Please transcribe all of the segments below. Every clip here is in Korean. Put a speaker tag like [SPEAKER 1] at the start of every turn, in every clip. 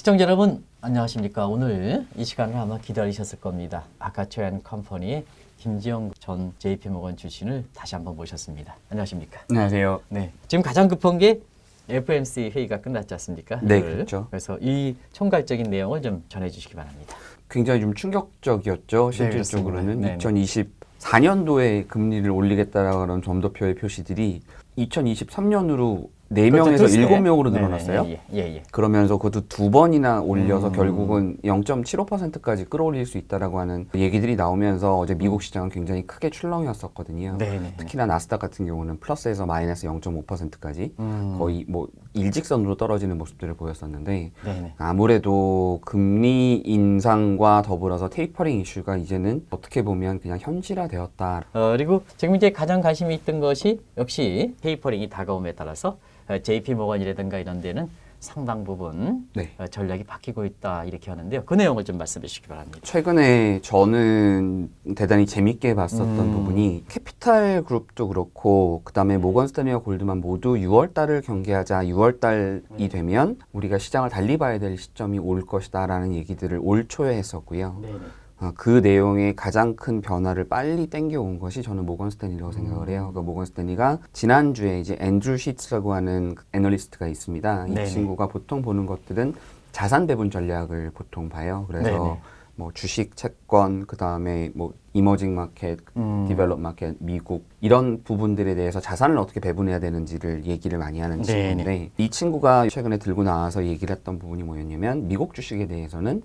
[SPEAKER 1] 시청자 여러분 안녕하십니까. 오늘 이 시간을 아마 기다리셨을 겁니다. 아카츠앤컴퍼니의 김지영 전 JP모건 출신을 다시 한번 모셨습니다. 안녕하십니까.
[SPEAKER 2] 안녕하세요.
[SPEAKER 1] 네, 지금 가장 급한 게 FOMC 회의가 끝났지 않습니까?
[SPEAKER 2] 네, 그렇죠.
[SPEAKER 1] 그래서 이 총괄적인 내용을 좀 전해주시기 바랍니다.
[SPEAKER 2] 굉장히 좀 충격적이었죠. 실질적으로는
[SPEAKER 1] 네,
[SPEAKER 2] 2024년도에 금리를 올리겠다라는 점도표의 표시들이 2023년으로 4명에서
[SPEAKER 1] 그렇죠.
[SPEAKER 2] 7명으로
[SPEAKER 1] 네네.
[SPEAKER 2] 늘어났어요.
[SPEAKER 1] 예.
[SPEAKER 2] 그러면서 그것도 2번이나 올려서 결국은 0.75%까지 끌어올릴 수 있다라고 하는 얘기들이 나오면서 어제 미국 시장은 굉장히 크게 출렁이었었거든요.
[SPEAKER 1] 네네.
[SPEAKER 2] 특히나 나스닥 같은 경우는 플러스에서 마이너스 0.5%까지 거의 뭐 일직선으로 떨어지는 모습들을 보였었는데
[SPEAKER 1] 네네.
[SPEAKER 2] 아무래도 금리 인상과 더불어서 테이퍼링 이슈가 이제는 어떻게 보면 그냥 현실화되었다.
[SPEAKER 1] 그리고 지금 이제 가장 관심이 있던 것이 역시 테이퍼링이 다가옴에 따라서 JP모건이라든가 이런 데는 상당 부분
[SPEAKER 2] 네.
[SPEAKER 1] 전략이 바뀌고 있다 이렇게 하는데요. 그 내용을 좀 말씀해 주시기 바랍니다.
[SPEAKER 2] 최근에 저는 대단히 재밌게 봤었던 부분이 캐피탈 그룹도 그렇고 그다음에 모건 스탠리와 골드만 모두 6월 달을 경계하자 6월 달이 되면 우리가 시장을 달리 봐야 될 시점이 올 것이다라는 얘기들을 올 초에 했었고요.
[SPEAKER 1] 네네.
[SPEAKER 2] 그 내용의 가장 큰 변화를 빨리 땡겨온 것이 저는 모건 스탠리라고 생각을 해요. 그러니까 모건 스탠리가 지난주에 이제 앤드루 시츠라고 하는 애널리스트가 있습니다. 이
[SPEAKER 1] 네네.
[SPEAKER 2] 친구가 보통 보는 것들은 자산 배분 전략을 보통 봐요. 그래서
[SPEAKER 1] 네네.
[SPEAKER 2] 뭐 주식, 채권, 그 다음에 뭐 이머징 마켓, 디벨롭 마켓, 미국 이런 부분들에 대해서 자산을 어떻게 배분해야 되는지를 얘기를 많이 하는 친구인데 이 친구가 최근에 들고 나와서 얘기를 했던 부분이 뭐였냐면 미국 주식에 대해서는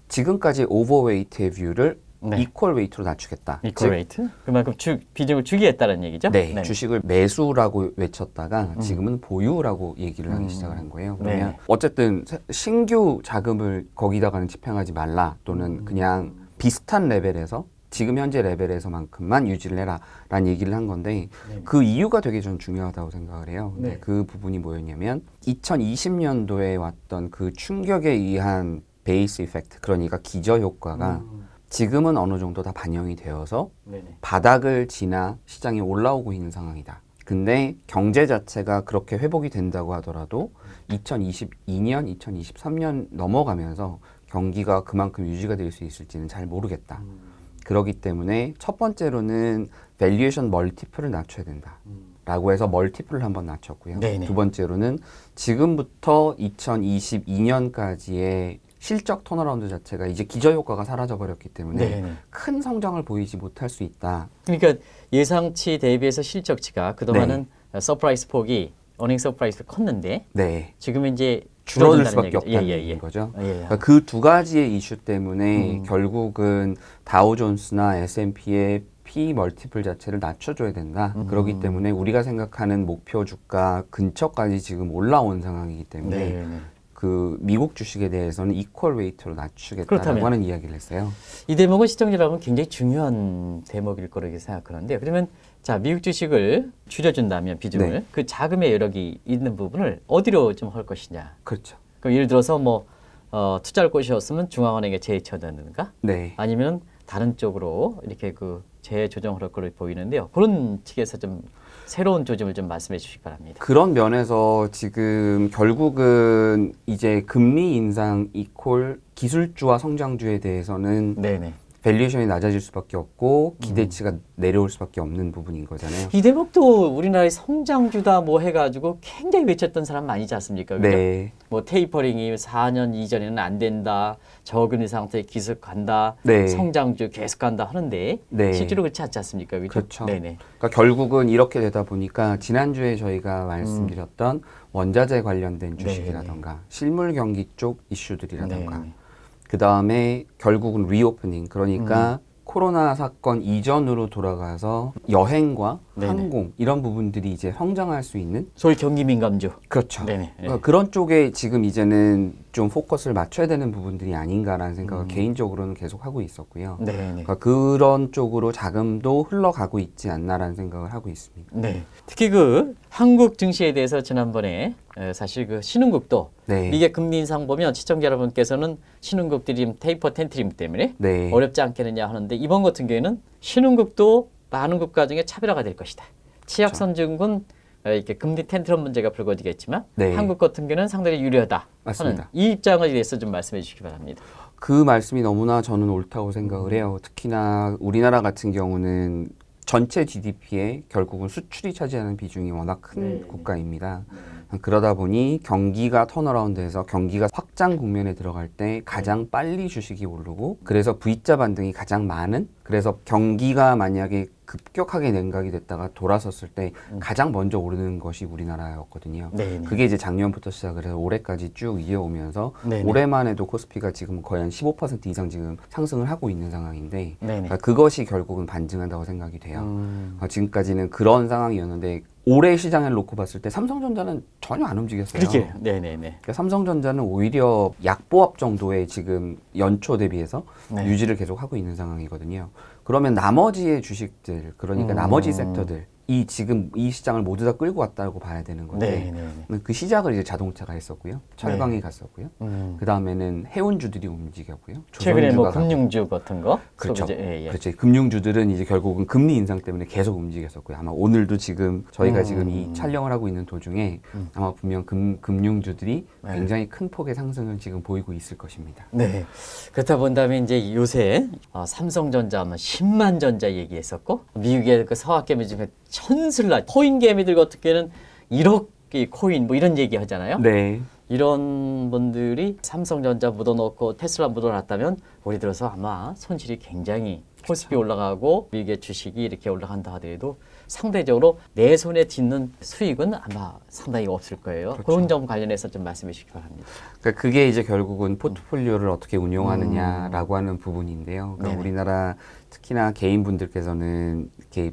[SPEAKER 2] 지금까지 오버웨이트의 뷰를
[SPEAKER 1] 네.
[SPEAKER 2] 이퀄 웨이트로 낮추겠다.
[SPEAKER 1] 이퀄 웨이트? 그만큼 비중을 주기했다는 얘기죠?
[SPEAKER 2] 네,
[SPEAKER 1] 네네.
[SPEAKER 2] 주식을 매수라고 외쳤다가 지금은 보유라고 얘기를 하기 시작을 한 거예요. 그러면
[SPEAKER 1] 네.
[SPEAKER 2] 어쨌든 신규 자금을 거기다가는 집행하지 말라 또는 그냥 비슷한 레벨에서 지금 현재 레벨에서만큼만 유지를 해라 라는 얘기를 한 건데 그 이유가 되게 전 중요하다고 생각을 해요. 근데
[SPEAKER 1] 네.
[SPEAKER 2] 그 부분이 뭐였냐면 2020년도에 왔던 그 충격에 의한 베이스 이펙트 그러니까 기저효과가 지금은 어느 정도 다 반영이 되어서
[SPEAKER 1] 네네.
[SPEAKER 2] 바닥을 지나 시장이 올라오고 있는 상황이다. 근데 경제 자체가 그렇게 회복이 된다고 하더라도 2022년, 2023년 넘어가면서 경기가 그만큼 유지가 될 수 있을지는 잘 모르겠다. 그렇기 때문에 첫 번째로는 밸류에이션 멀티플을 낮춰야 된다. 라고 해서 멀티플을 한번 낮췄고요.
[SPEAKER 1] 네네.
[SPEAKER 2] 두 번째로는 지금부터 2022년까지의 실적 턴어라운드 자체가 이제 기저효과가 사라져버렸기 때문에
[SPEAKER 1] 네네.
[SPEAKER 2] 큰 성장을 보이지 못할 수 있다.
[SPEAKER 1] 그러니까 예상치 대비해서 실적치가 그동안은 서프라이즈 폭이 어닝 서프라이즈 컸는데
[SPEAKER 2] 네.
[SPEAKER 1] 지금은 이제
[SPEAKER 2] 줄어들
[SPEAKER 1] 줄어든다는
[SPEAKER 2] 수밖에
[SPEAKER 1] 얘기죠.
[SPEAKER 2] 없다는
[SPEAKER 1] 예.
[SPEAKER 2] 얘기인 거죠.
[SPEAKER 1] 예.
[SPEAKER 2] 그러니까 그 두 가지의 이슈 때문에 결국은 다우존스나 S&P의 P 멀티플 자체를 낮춰줘야 된다. 그렇기 때문에 우리가 생각하는 목표 주가 근처까지 지금 올라온 상황이기 때문에
[SPEAKER 1] 네네.
[SPEAKER 2] 그 미국 주식에 대해서는 이퀄 웨이트로 낮추겠다라고
[SPEAKER 1] 그렇다면.
[SPEAKER 2] 하는 이야기를 했어요.
[SPEAKER 1] 이 대목은 시청자 여러분 굉장히 중요한 대목일 거라고 생각하는데요. 그러면 자 미국 주식을 줄여준다면 비중을
[SPEAKER 2] 네.
[SPEAKER 1] 그 자금의 여력이 있는 부분을 어디로 좀 할 것이냐.
[SPEAKER 2] 그렇죠.
[SPEAKER 1] 그럼 예를 들어서 뭐 투자할 곳이었으면 중앙은행에 재해쳐든가
[SPEAKER 2] 네.
[SPEAKER 1] 아니면 다른 쪽으로 이렇게 그 재조정할 걸로 보이는데요. 그런 측에서 좀 새로운 조짐을 좀 말씀해 주시기 바랍니다.
[SPEAKER 2] 그런 면에서 지금 결국은 이제 금리 인상 이퀄 기술주와 성장주에 대해서는
[SPEAKER 1] 네네.
[SPEAKER 2] 밸류에이션이 낮아질 수밖에 없고 기대치가 내려올 수밖에 없는 부분인 거잖아요.
[SPEAKER 1] 이 대목도 우리나라의 성장주다 뭐 해가지고 굉장히 외쳤던 사람 많이지 않습니까? 그죠?
[SPEAKER 2] 네.
[SPEAKER 1] 뭐 테이퍼링이 4년 이전에는 안 된다, 저금리 상태에 계속 간다,
[SPEAKER 2] 네.
[SPEAKER 1] 성장주 계속 간다 하는데
[SPEAKER 2] 네.
[SPEAKER 1] 실제로 그렇지 않지 않습니까? 그죠?
[SPEAKER 2] 그렇죠.
[SPEAKER 1] 네네.
[SPEAKER 2] 그러니까 결국은 이렇게 되다 보니까 지난주에 저희가 말씀드렸던 원자재 관련된 주식이라던가 실물 경기 쪽 이슈들이라던가
[SPEAKER 1] 네네.
[SPEAKER 2] 그 다음에 결국은 리오프닝 그러니까 코로나 사건 이전으로 돌아가서 여행과
[SPEAKER 1] 네네.
[SPEAKER 2] 항공 이런 부분들이 이제 성장할 수 있는
[SPEAKER 1] 소위 경기 민감주.
[SPEAKER 2] 그렇죠.
[SPEAKER 1] 네네.
[SPEAKER 2] 그러니까 그런 쪽에 지금 이제는 좀 포커스를 맞춰야 되는 부분들이 아닌가라는 생각을 개인적으로는 계속 하고 있었고요.
[SPEAKER 1] 네네.
[SPEAKER 2] 그러니까 그런 쪽으로 자금도 흘러가고 있지 않나라는 생각을 하고 있습니다.
[SPEAKER 1] 네. 특히 그 한국 증시에 대해서 지난번에 사실 그 신흥국도
[SPEAKER 2] 네.
[SPEAKER 1] 이게 금리 인상 보면 시청자 여러분께서는 신흥국들이 지금 테이퍼 텐트림 때문에
[SPEAKER 2] 네.
[SPEAKER 1] 어렵지 않겠느냐 하는데 이번 같은 경우에는 신흥국도 많은 국가 중에 차별화가 될 것이다. 치약선진국은 이렇게 금리 텐트럼 문제가 불거지겠지만
[SPEAKER 2] 네.
[SPEAKER 1] 한국 같은 경우는 상당히 유리하다
[SPEAKER 2] 맞습니다.
[SPEAKER 1] 하는 이 입장에 대해서 좀 말씀해 주시기 바랍니다.
[SPEAKER 2] 그 말씀이 너무나 저는 옳다고 생각을 해요. 특히나 우리나라 같은 경우는 전체 GDP에 결국은 수출이 차지하는 비중이 워낙 큰
[SPEAKER 1] 네.
[SPEAKER 2] 국가입니다. 그러다 보니 경기가 턴어라운드해서 경기가 확장 국면에 들어갈 때 가장 빨리 주식이 오르고 그래서 V자 반등이 가장 많은 그래서 경기가 만약에 급격하게 냉각이 됐다가 돌아섰을 때 가장 먼저 오르는 것이 우리나라였거든요.
[SPEAKER 1] 네네.
[SPEAKER 2] 그게 이제 작년부터 시작을 해서 올해까지 쭉 이어오면서
[SPEAKER 1] 네네.
[SPEAKER 2] 올해만 해도 코스피가 지금 거의 한 15% 이상 지금 상승을 하고 있는 상황인데
[SPEAKER 1] 네네.
[SPEAKER 2] 그러니까 그것이 결국은 반증한다고 생각이 돼요. 지금까지는 그런 상황이었는데 올해 시장을 놓고 봤을 때 삼성전자는 전혀 안 움직였어요.
[SPEAKER 1] 그렇게 네네네.
[SPEAKER 2] 그러니까 삼성전자는 오히려 약보합 정도의 지금 연초 대비해서
[SPEAKER 1] 네.
[SPEAKER 2] 유지를 계속 하고 있는 상황이거든요. 그러면 나머지의 주식들, 그러니까 나머지 섹터들, 이 지금 이 시장을 모두 다 끌고 왔다고 봐야 되는 건데
[SPEAKER 1] 네네네.
[SPEAKER 2] 그 시작을 이제 자동차가 했었고요, 철강이 갔었고요, 그 다음에는 해운주들이 움직였고요.
[SPEAKER 1] 최근에 뭐
[SPEAKER 2] 조선주가 가고.
[SPEAKER 1] 금융주 같은 거,
[SPEAKER 2] 그렇죠.
[SPEAKER 1] 소비재, 예, 예.
[SPEAKER 2] 그렇죠. 금융주들은 이제 결국은 금리 인상 때문에 계속 움직였었고요. 아마 오늘도 지금 저희가 지금 이 촬영을 하고 있는 도중에 아마 분명 금융주들이
[SPEAKER 1] 네.
[SPEAKER 2] 굉장히 큰 폭의 상승을 지금 보이고 있을 것입니다.
[SPEAKER 1] 네. 그렇다 본다면 이제 요새 삼성전자 아마 10만 전자 얘기했었고 미국의 그 서학개미 중에 천슬라 코인 개미들 같은 경우는 1억 코인 뭐 이런 얘기 하잖아요.
[SPEAKER 2] 네.
[SPEAKER 1] 이런 분들이 삼성전자 묻어놓고 테슬라 묻어놨다면 올해 들어서 아마 손실이 굉장히 코스피 올라가고 미국의 주식이 이렇게 올라간다 하더라도 상대적으로 내 손에 딛는 수익은 아마 상당히 없을 거예요.
[SPEAKER 2] 그렇죠.
[SPEAKER 1] 그런 점 관련해서 좀 말씀해 주시기 바랍니다.
[SPEAKER 2] 그러니까 그게 이제 결국은 포트폴리오를 어떻게 운용하느냐라고 하는 부분인데요. 그러니까
[SPEAKER 1] 네네.
[SPEAKER 2] 우리나라 특히나 개인분들께서는 이렇게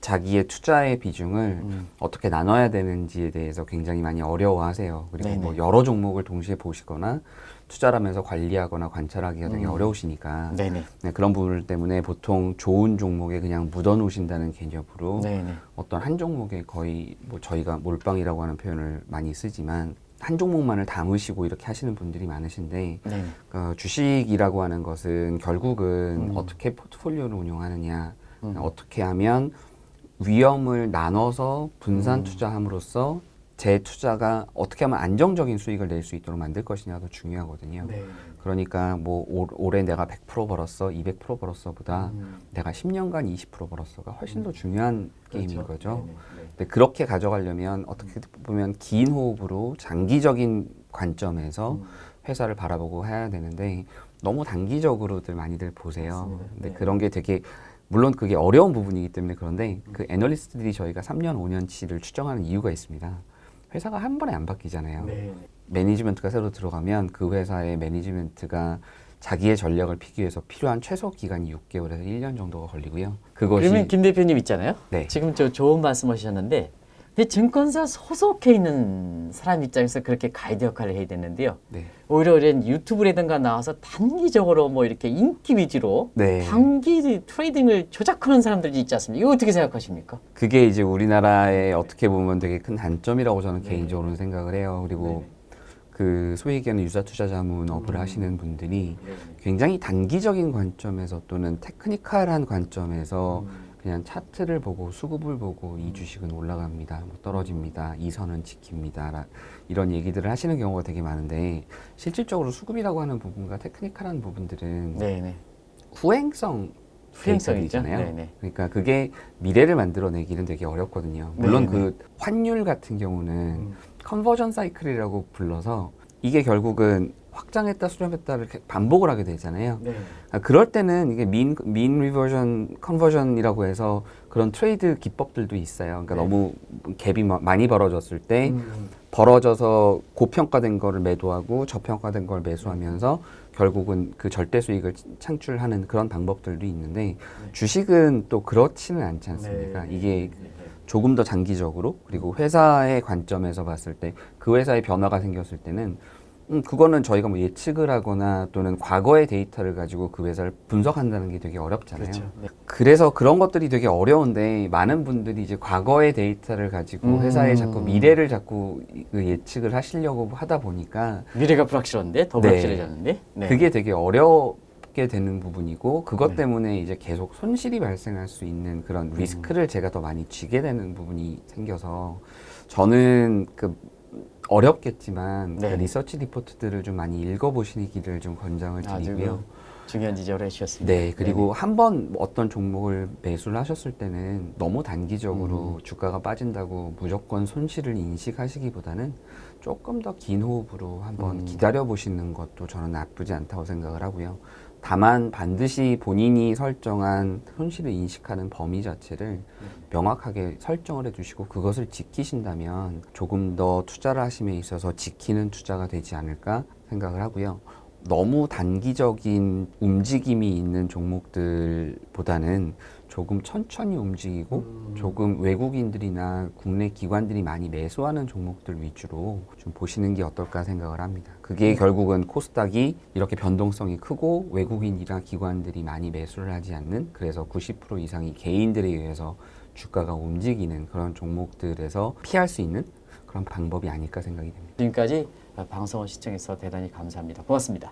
[SPEAKER 2] 자기의 투자의 비중을 어떻게 나눠야 되는지에 대해서 굉장히 많이 어려워하세요. 그리고
[SPEAKER 1] 네네.
[SPEAKER 2] 뭐 여러 종목을 동시에 보시거나 투자를 하면서 관리하거나 관찰하기가 되게 어려우시니까
[SPEAKER 1] 네네.
[SPEAKER 2] 네, 그런 부분 때문에 보통 좋은 종목에 그냥 묻어 놓으신다는 개념으로
[SPEAKER 1] 네네.
[SPEAKER 2] 어떤 한 종목에 거의 뭐 저희가 몰빵이라고 하는 표현을 많이 쓰지만 한 종목만을 담으시고 이렇게 하시는 분들이 많으신데
[SPEAKER 1] 네네.
[SPEAKER 2] 주식이라고 하는 것은 결국은 어떻게 포트폴리오를 운용하느냐 어떻게 하면 위험을 나눠서 분산 투자함으로써 제 투자가 어떻게 하면 안정적인 수익을 낼 수 있도록 만들 것이냐도 중요하거든요.
[SPEAKER 1] 네.
[SPEAKER 2] 그러니까 뭐 올해 내가 100% 벌었어, 200% 벌었어보다 내가 10년간 20% 벌었어가 훨씬 더 중요한 게임인 거죠.
[SPEAKER 1] 네네. 네.
[SPEAKER 2] 근데 그렇게 가져가려면 어떻게 보면 긴 호흡으로 장기적인 관점에서 회사를 바라보고 해야 되는데 너무 단기적으로들 많이들 보세요.
[SPEAKER 1] 맞습니다.
[SPEAKER 2] 근데
[SPEAKER 1] 네.
[SPEAKER 2] 그런 게 되게 물론 그게 어려운 부분이기 때문에 그런데 그 애널리스트들이 저희가 3년, 5년치를 추정하는 이유가 있습니다. 회사가 한 번에 안 바뀌잖아요.
[SPEAKER 1] 네.
[SPEAKER 2] 매니지먼트가 새로 들어가면 그 회사의 매니지먼트가 자기의 전략을 피기 위해서 필요한 최소 기간이 6개월에서 1년 정도가 걸리고요. 그것이
[SPEAKER 1] 그러면 김 대표님 있잖아요.
[SPEAKER 2] 네.
[SPEAKER 1] 지금 저 좋은 말씀하셨는데, 근데 증권사 소속해 있는 사람 입장에서 그렇게 가이드 역할을 해야 되는데요.
[SPEAKER 2] 네.
[SPEAKER 1] 오히려 이런 유튜브라든가 나와서 단기적으로 뭐 이렇게 인기 위주로
[SPEAKER 2] 네.
[SPEAKER 1] 단기 트레이딩을 조작하는 사람들이 있지 않습니까? 이거 어떻게 생각하십니까?
[SPEAKER 2] 그게 이제 우리나라의 어떻게 보면 되게 큰 단점이라고 저는 개인적으로는 생각을 해요. 그리고 그 소위 얘기하는 유사 투자 자문업을 하시는 분들이 굉장히 단기적인 관점에서 또는 테크니컬한 관점에서 그냥 차트를 보고 수급을 보고 이 주식은 올라갑니다, 뭐 떨어집니다, 이 선은 지킵니다 이런 얘기들을 하시는 경우가 되게 많은데 실질적으로 수급이라고 하는 부분과 테크니컬한 부분들은
[SPEAKER 1] 네네.
[SPEAKER 2] 후행성
[SPEAKER 1] 후행성이죠.
[SPEAKER 2] 데이터들이잖아요.
[SPEAKER 1] 네네.
[SPEAKER 2] 그러니까 그게 미래를 만들어내기는 되게 어렵거든요. 물론
[SPEAKER 1] 네네.
[SPEAKER 2] 그 환율 같은 경우는 컨버전 사이클이라고 불러서 이게 결국은 확장했다 수렴했다를 이렇게 반복을 하게 되잖아요.
[SPEAKER 1] 네.
[SPEAKER 2] 그럴 때는 이게 민 리버전 컨버전이라고 해서 그런 트레이드 기법들도 있어요. 그러니까
[SPEAKER 1] 네.
[SPEAKER 2] 너무 갭이 많이 벌어졌을 때 벌어져서 고평가된 거를 매도하고 저평가된 걸 매수하면서 결국은 그 절대 수익을 창출하는 그런 방법들도 있는데 주식은 또 그렇지는 않지 않습니까?
[SPEAKER 1] 네.
[SPEAKER 2] 이게 조금 더 장기적으로 그리고 회사의 관점에서 봤을 때 그 회사의 변화가 생겼을 때는 그거는 저희가 뭐 예측을 하거나 또는 과거의 데이터를 가지고 그 회사를 분석한다는 게 되게 어렵잖아요.
[SPEAKER 1] 그렇죠. 네.
[SPEAKER 2] 그래서 그런 것들이 되게 어려운데 많은 분들이 이제 과거의 데이터를 가지고 회사의 자꾸 미래를 자꾸 그 예측을 하시려고 하다 보니까
[SPEAKER 1] 미래가 불확실한데 더
[SPEAKER 2] 네.
[SPEAKER 1] 불확실해졌는데. 네.
[SPEAKER 2] 그게 되게 어렵게 어렵게 되는 부분이고 그것
[SPEAKER 1] 네.
[SPEAKER 2] 때문에 이제 계속 손실이 발생할 수 있는 그런 리스크를 제가 더 많이 쥐게 되는 부분이 생겨서 저는 그 어렵겠지만
[SPEAKER 1] 네.
[SPEAKER 2] 그 리서치 리포트들을 좀 많이 읽어보시기를 좀 권장을
[SPEAKER 1] 아주
[SPEAKER 2] 드리고요.
[SPEAKER 1] 중요한 지적을 해주셨습니다.
[SPEAKER 2] 네, 그리고 한번 어떤 종목을 매수를 하셨을 때는 너무 단기적으로 주가가 빠진다고 무조건 손실을 인식하시기보다는 조금 더 긴 호흡으로 한번 기다려 보시는 것도 저는 나쁘지 않다고 생각을 하고요. 다만 반드시 본인이 설정한 손실을 인식하는 범위 자체를 명확하게 설정을 해주시고 그것을 지키신다면 조금 더 투자를 하심에 있어서 지키는 투자가 되지 않을까 생각을 하고요. 너무 단기적인 움직임이 있는 종목들보다는 조금 천천히 움직이고 조금 외국인들이나 국내 기관들이 많이 매수하는 종목들 위주로 좀 보시는 게 어떨까 생각을 합니다. 그게 결국은 코스닥이 이렇게 변동성이 크고 외국인이나 기관들이 많이 매수를 하지 않는, 그래서 90% 이상이 개인들에 의해서 주가가 움직이는 그런 종목들에서 피할 수 있는 그런 방법이 아닐까 생각이 됩니다.
[SPEAKER 1] 지금까지 방송을 시청해서 대단히 감사합니다. 고맙습니다.